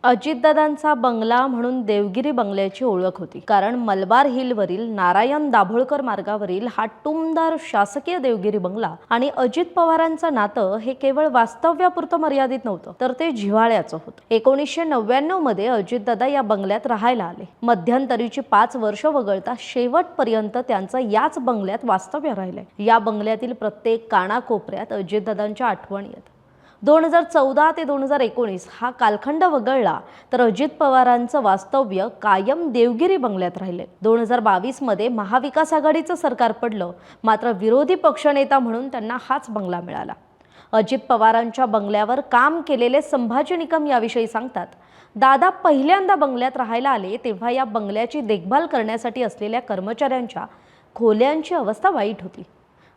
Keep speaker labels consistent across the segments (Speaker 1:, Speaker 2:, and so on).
Speaker 1: अजितदादांचा बंगला म्हणून देवगिरी बंगल्याची ओळख होती, कारण मलबार हिलवरील नारायण दाभोळकर मार्गावरील हा टुमदार शासकीय देवगिरी बंगला आणि अजित पवारांचं नातं हे केवळ वास्तव्यापुरतं मर्यादित नव्हतं, तर ते जिव्हाळ्याचं होतं. 1999 मध्ये अजितदादा या बंगल्यात राहायला आले. मध्यंतरीची 5 वर्ष वगळता शेवटपर्यंत त्यांचं याच बंगल्यात वास्तव्य राहिलंय. या बंगल्यातील प्रत्येक कानाकोपऱ्यात अजितदादांच्या आठवणी आहेत. 2014 ते 2019 हा कालखंड वगळला तर अजित पवारांचं वास्तव्य कायम देवगिरी बंगल्यात राहिले. 2022 मध्ये महाविकास आघाडीचं सरकार पडलं, मात्र विरोधी पक्षनेता म्हणून त्यांना हाच बंगला मिळाला. अजित पवारांच्या बंगल्यावर काम केलेले संभाजी निकम याविषयी सांगतात, दादा पहिल्यांदा बंगल्यात राहायला आले तेव्हा या बंगल्याची देखभाल करण्यासाठी असलेल्या कर्मचाऱ्यांच्या खोल्यांची अवस्था वाईट होती.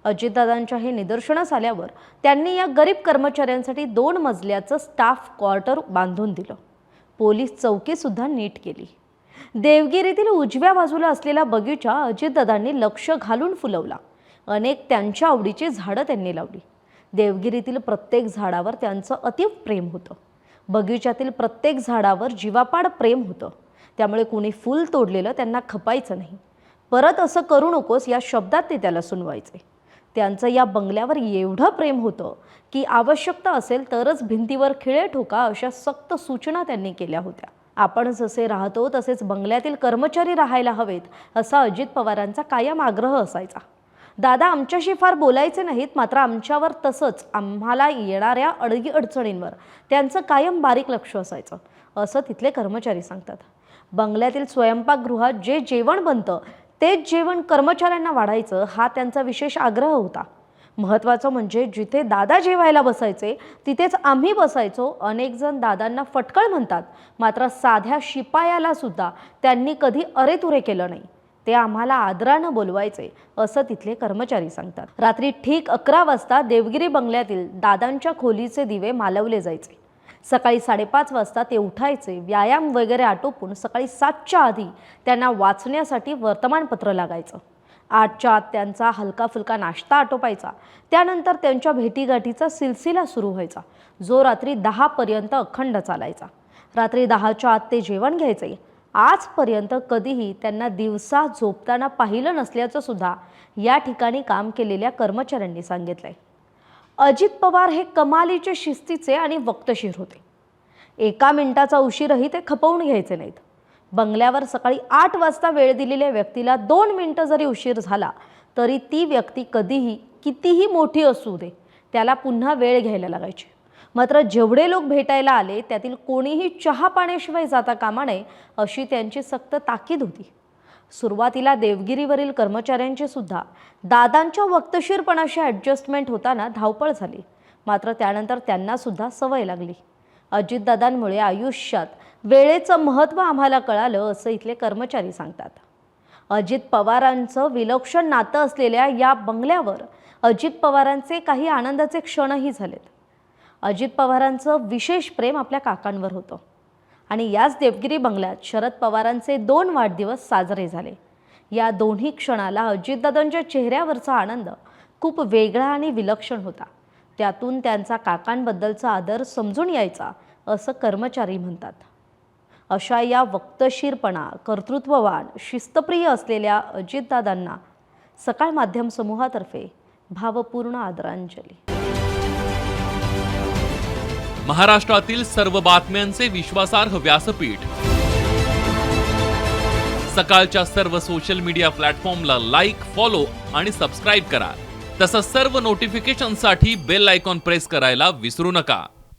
Speaker 1: अजितदादांच्या हे निदर्शनास आल्यावर त्यांनी या गरीब कर्मचाऱ्यांसाठी 2 मजल्याचं स्टाफ क्वार्टर बांधून दिलं. पोलीस चौकी सुद्धा नीट केली. देवगिरीतील उजव्या बाजूला असलेला बगीचा अजितदादांनी लक्ष घालून फुलवला. अनेक त्यांच्या आवडीची झाडं त्यांनी लावली. देवगिरीतील प्रत्येक झाडावर त्यांचं अतीव प्रेम होतं. बगीच्यातील प्रत्येक झाडावर जीवापाड प्रेम होतं. त्यामुळे कोणी फूल तोडलेलं त्यांना खपायचं नाही. परत असं करू नकोस या शब्दात ते त्याला सुनवायचे. त्यांचं या बंगल्यावर एवढं प्रेम होतं की आवश्यकता असेल तरच भिंतीवर खिळे ठोका अशा सक्त सूचना त्यांनी केल्या होत्या. आपण जसे राहतो तसेच बंगल्यातील कर्मचारी राहायला हवेत असा अजित पवारांचा कायम आग्रह असायचा. दादा आमच्याशी फार बोलायचे नाहीत, मात्र आमच्यावर तसंच आम्हाला येणाऱ्या अडचणींवर त्यांचं कायम बारीक लक्ष असायचं, असं तिथले कर्मचारी सांगतात. बंगल्यातील स्वयंपाकगृहात जे जेवण बनतं तेच जेवण कर्मचाऱ्यांना वाढायचं हा त्यांचा विशेष आग्रह होता. महत्त्वाचं म्हणजे जिथे दादा जेवायला बसायचे तिथेच आम्ही बसायचो. अनेक जण दादांना फटकळ म्हणतात, मात्र साध्या शिपायाला सुद्धा त्यांनी कधी अरेतुरे केलं नाही. ते आम्हाला आदरानं बोलवायचे, असं तिथले कर्मचारी सांगतात. रात्री ठीक 11 वाजता देवगिरी बंगल्यातील दादांच्या खोलीचे दिवे मालवले जायचे. सकाळी 5:30 वाजता ते उठायचे. व्यायाम वगैरे आटोपून सकाळी 7च्या आधी त्यांना वाचण्यासाठी वर्तमानपत्र लागायचं. 8च्या आत त्यांचा हलका फुलका नाश्ता आटोपायचा. त्यानंतर त्यांच्या भेटीगाठीचा सिलसिला सुरू व्हायचा, जो रात्री 10 पर्यंत अखंड चालायचा. रात्री 10च्या आत ते जेवण घ्यायचे. आजपर्यंत कधीही त्यांना दिवसा झोपताना पाहिलं नसल्याचं सुद्धा या ठिकाणी काम केलेल्या कर्मचाऱ्यांनी सांगितलंय. अजित पवार हे कमालीचे शिस्तीचे आणि वक्तशीर होते. 1 मिनिटाचा उशीरही ते खपवून घ्यायचे नाहीत. बंगल्यावर सकाळी 8 वाजता वेळ दिलेल्या व्यक्तीला 2 मिनिटं जरी उशीर झाला तरी ती व्यक्ती कधीही कितीही मोठी असू दे त्याला पुन्हा वेळ घ्यायला लागायची. मात्र जेवढे लोक भेटायला आले त्यातील कोणीही चहा पाण्याशिवाय जाता कामा नये अशी त्यांची सक्त ताकीद होती. सुरुवातीला देवगिरीवरील कर्मचाऱ्यांची सुद्धा दादांच्या वक्तशीरपणाशी ॲडजस्टमेंट होताना धावपळ झाली, मात्र त्यानंतर त्यांना सुद्धा सवय लागली. अजितदादांमुळे आयुष्यात वेळेचं महत्त्व आम्हाला कळालं, असं इथले कर्मचारी सांगतात. अजित पवारांचं विलक्षण नातं असलेल्या या बंगल्यावर अजित पवारांचे काही आनंदाचे क्षणही झालेत. अजित पवारांचं विशेष प्रेम आपल्या काकांवर होतं आणि याच देवगिरी बंगल्यात शरद पवारांचे 2 वाढदिवस साजरे झाले. या दोन्ही क्षणाला अजितदादांच्या चेहऱ्यावरचा आनंद खूप वेगळा आणि विलक्षण होता. त्यातून त्यांचा काकांबद्दलचा आदर समजून यायचा, असं कर्मचारी म्हणतात. अशा या वक्तशीरपणा, कर्तृत्ववान, शिस्तप्रिय असलेल्या अजितदादांना सकाळ माध्यम समूहातर्फे भावपूर्ण आदरांजली.
Speaker 2: महाराष्ट्रातील सर्व बातम्यांचे विश्वासार्ह व्यासपीठ. सकाळच्या सर्व सोशल मीडिया प्लॅटफॉर्मला लाईक, फॉलो आणि सबस्क्राईब करा. तसंच सर्व नोटिफिकेशनसाठी बेल आयकॉन प्रेस करायला विसरू नका.